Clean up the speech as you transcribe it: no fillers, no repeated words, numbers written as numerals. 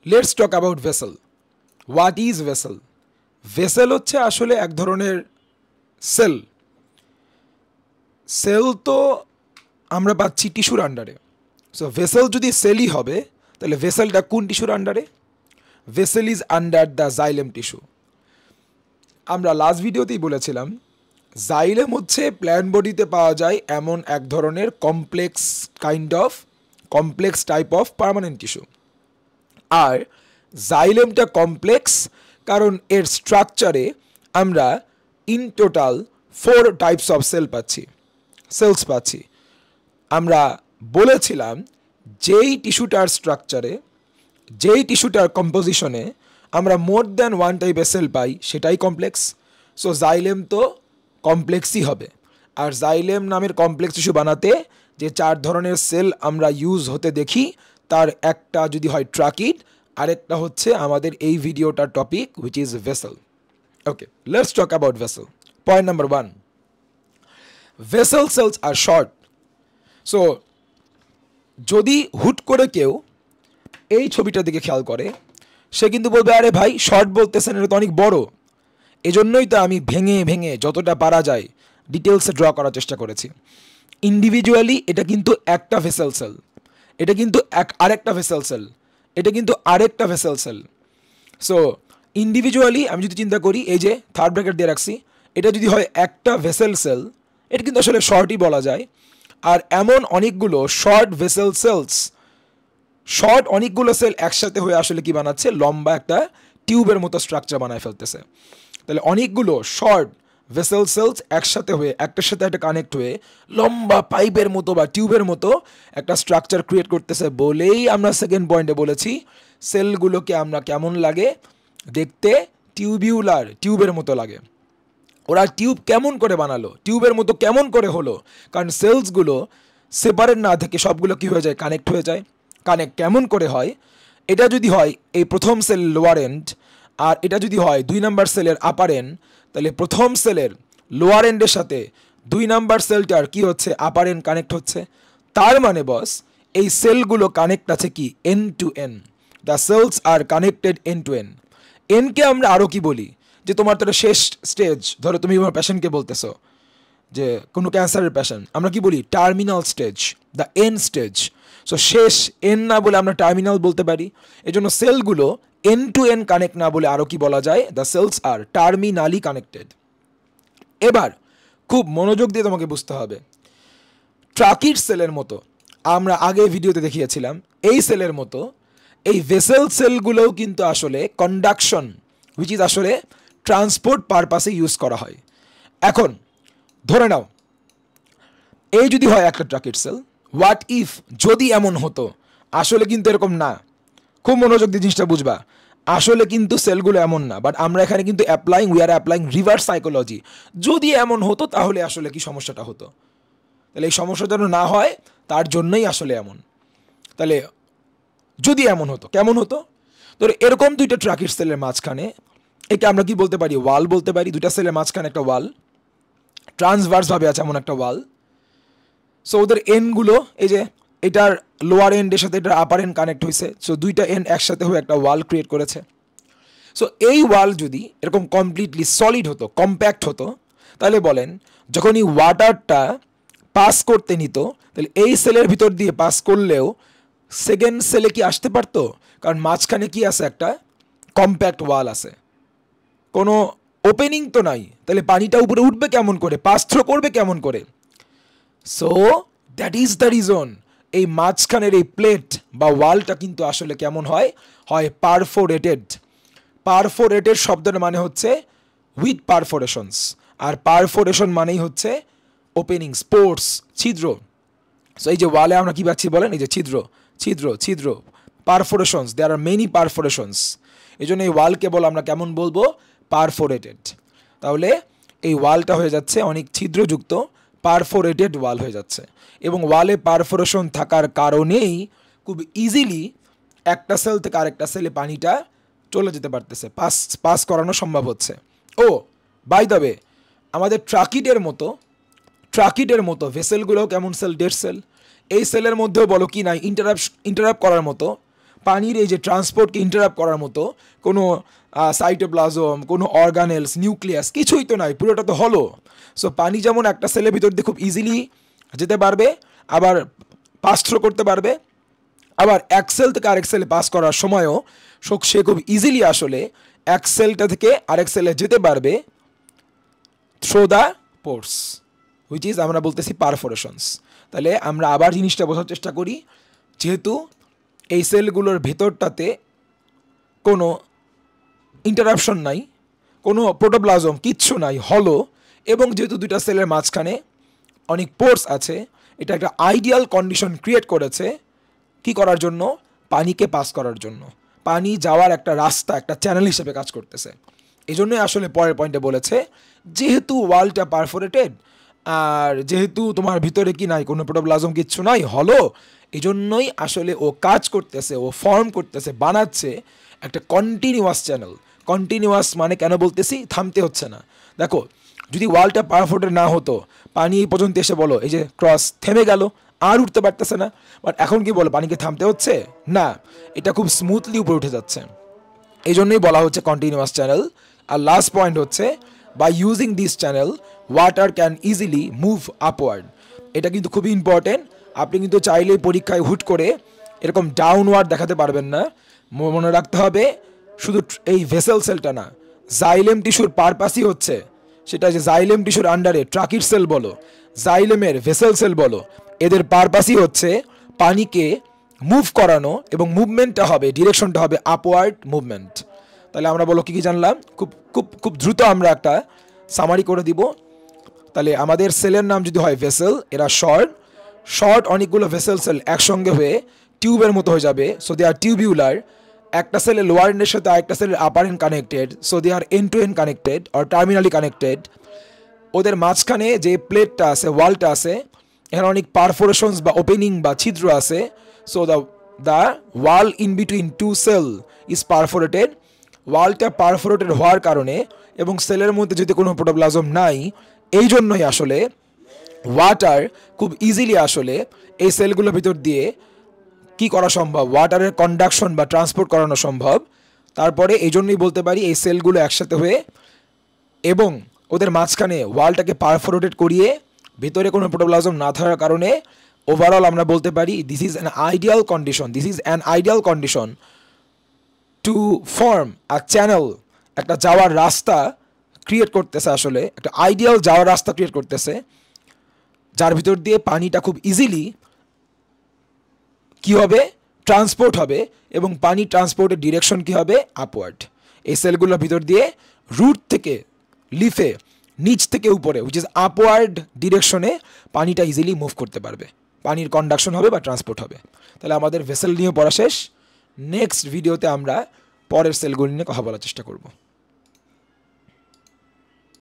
Let's talk about vessel. What is vessel? Vessel হচ্ছে আসলে এক ধরনের সেল। সেল তো আমরা পাচ্ছি টিস্যুর আন্ডারে। সো ভেসেল যদি সেলই হবে তাহলে ভেসেলটা কোন টিস্যুর আন্ডারে? Vessel is under the xylem tissue. আমরা লাস্ট ভিডিওতেই বলেছিলাম জাইলেম হচ্ছে প্ল্যান্ট বডিতে পাওয়া যায় এমন এক ধরনের complex type of permanent tissue. আর জাইলেমটা কমপ্লেক্স কারণ এর স্ট্রাকচারে আমরা in total 4 types of cells পাচ্ছি। আমরা বলেছিলাম যেই টিস্যুটার কম্পোজিশনে আমরা মোর দ্যান 1 টাইপের সেল পাই সেটাই কমপ্লেক্স। সো জাইলেম তো কমপ্লেক্সই হবে। আর জাইলেম নামের কমপ্লেক্স টিস্যু বানাতে যে 4 ধরনের সেল আমরা ইউজ হতে দেখি তার একটা যদি হয় ট্রাকিড, আরেকটা হচ্ছে আমাদের এই ভিডিওটার topic which is vessel. Okay, let's talk about vessel. Point number 1, vessel cells are short. So যদি হুট করে কেউ এই ছবিটার দিকে খেয়াল করে সে কিন্তু বলবে আরে ভাই শর্ট বলতেছেন, এটা তো অনেক বড়। এজন্যই তো আমি ভেঙে ভেঙে যতটা পারা যায় ডিটেলসে ড্র করার চেষ্টা করেছি। ইন্ডিভিজুয়ালি এটা কিন্তু একটা ভেসেল সেল, এটা কিন্তু আরেকটা ভেসেল সেল, এটা কিন্তু আরেকটা ভেসেল সেল। সো ইন্ডিভিজুয়ালি আমি যদি চিন্তা করি, এই যে থার্ড ব্র্যাকেট দিয়ে রাখছি, এটা যদি হয় একটা ভেসেল সেল, এটা কিন্তু আসলে শর্টই বলা যায়। আর এমন অনেকগুলো অনেকগুলো সেল একসাথে হয়ে আসলে কি বানাচ্ছে? লম্বা একটা টিউবের মতো স্ট্রাকচার বানায় ফেলতেছে। তাহলে অনেকগুলো শর্ট ভেসেল সেলস একসাথে হয়ে একটার সাথে একটা কানেক্ট হয়ে লম্বা পাইপের মতো বা টিউবের মতো একটা স্ট্রাকচার ক্রিয়েট করতেছে বলেই আমরা সেকেন্ড পয়েন্টে বলেছি সেলগুলোকে আমরা কেমন লাগে দেখতে? টিউবের মতো লাগে। ওরা টিউব কেমন করে বানালো, টিউবের মতো কেমন করে হলো? কারণ সেলসগুলো সেপারেট না থেকে সবগুলো কী হয়ে যায়? কানেক্ট হয়ে যায়। কানেক্ট কেমন করে হয়? এটা যদি হয় এই প্রথম সেল লোয়ার এন্ড, আর এটা যদি হয় 2 নাম্বার সেলের আপার এন্ড, তাহলে প্রথম সেলের লোয়ার এন্ডের সাথে 2 নাম্বার সেলটার কি হচ্ছে? আপার এন্ড কানেক্ট হচ্ছে। তার মানে বস এই সেলগুলো কানেক্ট আছে কি? End to end. The cells are connected end to end. এনকে আমরা আরও কি বলি? যে তোমার তো শেষ স্টেজ, ধরো তুমি তোমার পেশেন্টকে বলতেছো যে কোনো ক্যান্সারের পেশেন্ট, আমরা কি বলি? Terminal stage, the end stage. So শেষ এন্ড না বলে আমরা টার্মিনাল বলতে পারি। এজন্য সেলগুলো এন্ড টু এন্ড কানেক্ট না বলে আরও কি বলা যায়? The cells are terminally connected. এবার খুব মনোযোগ দিয়ে তোমাকে বুঝতে হবে, ট্রাকিড সেলের মতো আমরা আগে ভিডিওতে দেখিয়েছিলাম, এই সেলের মতো এই ভেসেল সেলগুলোও কিন্তু আসলে কন্ডাকশন হুইচ ইজ আসলে ট্রান্সপোর্ট পারপাসে ইউজ করা হয়। এখন ধরে নাও এই যদি হয় একটা ট্রাকিড সেল, হোয়াট ইফ যদি এমন হতো? আসলে কিন্তু এরকম না। খুব মনোযোগ দিয়ে জিনিসটা বুঝবা, আসলে কিন্তু সেলগুলো এমন না, বাট আমরা এখানে কিন্তু we are applying reverse psychology. যদি এমন হতো তাহলে আসলে কি সমস্যাটা হতো? তাহলে এই সমস্যা যেন না হয় তার জন্যই আসলে এমন। তাহলে যদি এমন হতো কেমন হতো? ধরো এরকম 2টা ট্রাকিড সেলের মাঝখানে, একে আমরা কি বলতে পারি? ওয়াল বলতে পারি। 2টা সেলের মাঝখানে একটা ওয়াল, ট্রান্সভার্সভাবে আছে এমন একটা ওয়াল। সো ওদের এন্ডগুলো, এই যে এটার লোয়ার এন্ডের সাথে এটার আপার এন্ড কানেক্ট হয়েছে, সো 2টা এন্ড একসাথে হয়ে একটা ওয়াল ক্রিয়েট করেছে। সো এই ওয়াল যদি এরকম কমপ্লিটলি সলিড হতো, কম্প্যাক্ট হতো, তাহলে বলেন যখন এই ওয়াটারটা পাস করতে নিত, তাহলে এই সেলের ভিতর দিয়ে পাস করলেও সেকেন্ড সেলে কি আসতে পারতো? কারণ মাঝখানে কি আছে? একটা কম্প্যাক্ট ওয়াল আছে, কোনো ওপেনিং তো নাই। তাহলে পানিটা উপরে উঠবে কেমন করে? পাস থ্রো করবে কেমন করে? So that is the reason এই মাঝখানের এই প্লেট বা ওয়ালটা কিন্তু আসলে কেমন হয়? পারফোরেটেড। পারফোরেটেড শব্দের মানে হচ্ছে উইথ পারফোরেশনস, আর পারফোরেশন মানেই হচ্ছে ওপেনিং, স্পোর্টস, ছিদ্র। সো এই যে ওয়ালে আমরা কি পাচ্ছি বলেন? এই যে ছিদ্র, পারফোরেশনস, দেয়ার আর মেনি পারফোরেশনস। এই জন্য এই ওয়ালকে বল আমরা কেমন বলবো? পারফোরেটেড। তাহলে এই ওয়ালটা হয়ে যাচ্ছে অনেক ছিদ্রযুক্ত, পারফোরেটেড ওয়াল হয়ে যাচ্ছে। এবং ওয়ালে পারফোরেশন থাকার কারণেই খুব ইজিলি একটা সেল থেকে আরেকটা সেলে পানিটা চলে যেতে পারতেছে, পাস করানো সম্ভব হচ্ছে। ও বাই দ্য ওয়ে, আমাদের ট্রাকিডের মতো ভেসেলগুলোও কেমন সেল? Dead cell. এই সেলের মধ্যেও বলো কি নাই ইন্টারাপ্ট করার মতো পানির এই যে ট্রান্সপোর্টকে ইন্টারাপ্ট করার মতো কোনো সাইটোপ্লাজম, কোনো অর্গানেলস, নিউক্লিয়াস কিছুই তো নাই, পুরোটা তো হলো। সো পানি যেমন একটা সেলের ভিতর দিয়ে খুব ইজিলি যেতে পারবে, আবার পাস থ্রো করতে পারবে, আবার এক সেল থেকে আরেক সেলে পাস করার সময়ও সে খুব ইজিলি আসলে এক সেলটা থেকে আরেক সেলে যেতে পারবে through the pores, which is আমরা বলতেছি পারফোরেশনস। তাহলে আমরা আবার জিনিসটা বোঝার চেষ্টা করি, যেহেতু এই সেলগুলোর ভেতরটাতে কোনো ইন্টারাপশন নাই, কোনো প্রোটোপ্লাজম কিচ্ছু নাই, হলো, এবং যেহেতু দুইটা সেলের মাঝখানে অনেক পোর্স আছে, এটা একটা আইডিয়াল কন্ডিশন ক্রিয়েট করেছে কি করার জন্য, পানিকে পাস করার জন্য। পানি যাওয়ার একটা রাস্তা, একটা চ্যানেল হিসেবে কাজ করতেছে। এই জন্যই আসলে পরের পয়েন্টে বলেছে যেহেতু ওয়ালটা পারফোরেটেড আর যেহেতু তোমার ভিতরে কি নাই, কোনো প্রোটোপ্লাজম কিচ্ছু নাই, হলো, এই জন্যই আসলে ও কাজ করতেছে, ও ফর্ম করতেছে, বানাচ্ছে একটা কন্টিনিউয়াস চ্যানেল। কন্টিনিউয়াস মানে কেন বলতেছি, থামতে হচ্ছে না। দেখো যদি ওয়ালটা পারফোরেটেড না হতো, পানি এই পর্যন্ত এসে বলো এই যে ক্রস থেমে গেল, আর উঠতে পারতেছে না, বাট এখন কি বলো পানিকে থামতে হচ্ছে না, এটা খুব স্মুথলি উপরে উঠে যাচ্ছে। এই জন্যই বলা হচ্ছে কন্টিনিউয়াস চ্যানেল। আর লাস্ট পয়েন্ট হচ্ছে by using this channel water can easily move upward. এটা কিন্তু খুবই ইম্পর্টেন্ট। আপনি কিন্তু চাইলেই পরীক্ষায় হুট করে এরকম ডাউনওয়ার্ড দেখাতে পারবেন না। মনে রাখতে হবে শুধু এই ভেসেল সেলটা না, জাইলেম টিস্যুর পারপাসই হচ্ছে সেটা যে জাইলেম টিস্যুর আন্ডারে ট্রাকিড সেল বলো, জাইলেমের ভেসেল সেল বলো, এদের পারপাসই হচ্ছে পানিকে মুভ করানো, এবং মুভমেন্টটা হবে, ডিরেকশনটা হবে আপওয়ার্ড মুভমেন্ট। তাহলে আমরা বলো কী কী জানলাম, খুব খুব খুব দ্রুত আমরা একটা সামারি করে দিব। তাহলে আমাদের সেলের নাম যদি হয় ভেসেল, এরা শর্ট অনেকগুলো ভেসেল সেল একসঙ্গে হয়ে টিউবের মতো হয়ে যাবে, সো দে আর টিউবিউলার। একটা সেলের লোয়ার এন্ডের সাথে আরেকটা সেলের upper end connected, so they are end to end connected or terminally connected. ওদের মাঝখানে যে প্লেটটা আছে, ওয়ালটা আছে, এখানে অনেক পারফোরেশনস বা ওপেনিং বা ছিদ্র আছে, so the wall in between two cell is perforated. ওয়ালটা পারফোরেটেড হওয়ার কারণে এবং সেলের মধ্যে যদি কোনো প্রোটোপ্লাজম নাই, এই জন্যই আসলে ওয়াটার খুব ইজিলি আসলে এই সেলগুলোর ভিতর দিয়ে কি করা সম্ভব, ওয়াটারের কন্ডাকশন বা ট্রান্সপোর্ট করানো সম্ভব। তারপরে এই জন্যই বলতে পারি এই সেলগুলো একসাথে হয়ে এবং ওদের মাঝখানে ওয়ালটাকে পারফোরেটেড করিয়ে ভিতরে কোনো প্রোটোপ্লাজম না থাকার কারণে ওভারঅল আমরা বলতে পারি this is an ideal condition to form a channel, একটা যাওয়ার রাস্তা ক্রিয়েট করতেছে, আসলে একটা আইডিয়াল যাওয়ার রাস্তা ক্রিয়েট করতেছে, যার ভিতর দিয়ে পানিটা খুব ইজিলি কী হবে, ট্রান্সপোর্ট হবে, এবং পানি ট্রান্সপোর্টের ডিরেকশন কী হবে, আপওয়ার্ড। এই সেলগুলোর ভিতর দিয়ে রুট থেকে লিফে, নিচ থেকে উপরে, উইচ ইজ আপওয়ার্ড ডিরেকশনে পানিটা ইজিলি মুভ করতে পারবে, পানির কন্ডাকশন হবে বা ট্রান্সপোর্ট হবে। তাহলে আমাদের ভেসেল নিয়ে পড়া শেষ। নেক্সট ভিডিওতে আমরা পরের সেলগুলি নিয়ে কথা বলার চেষ্টা করব।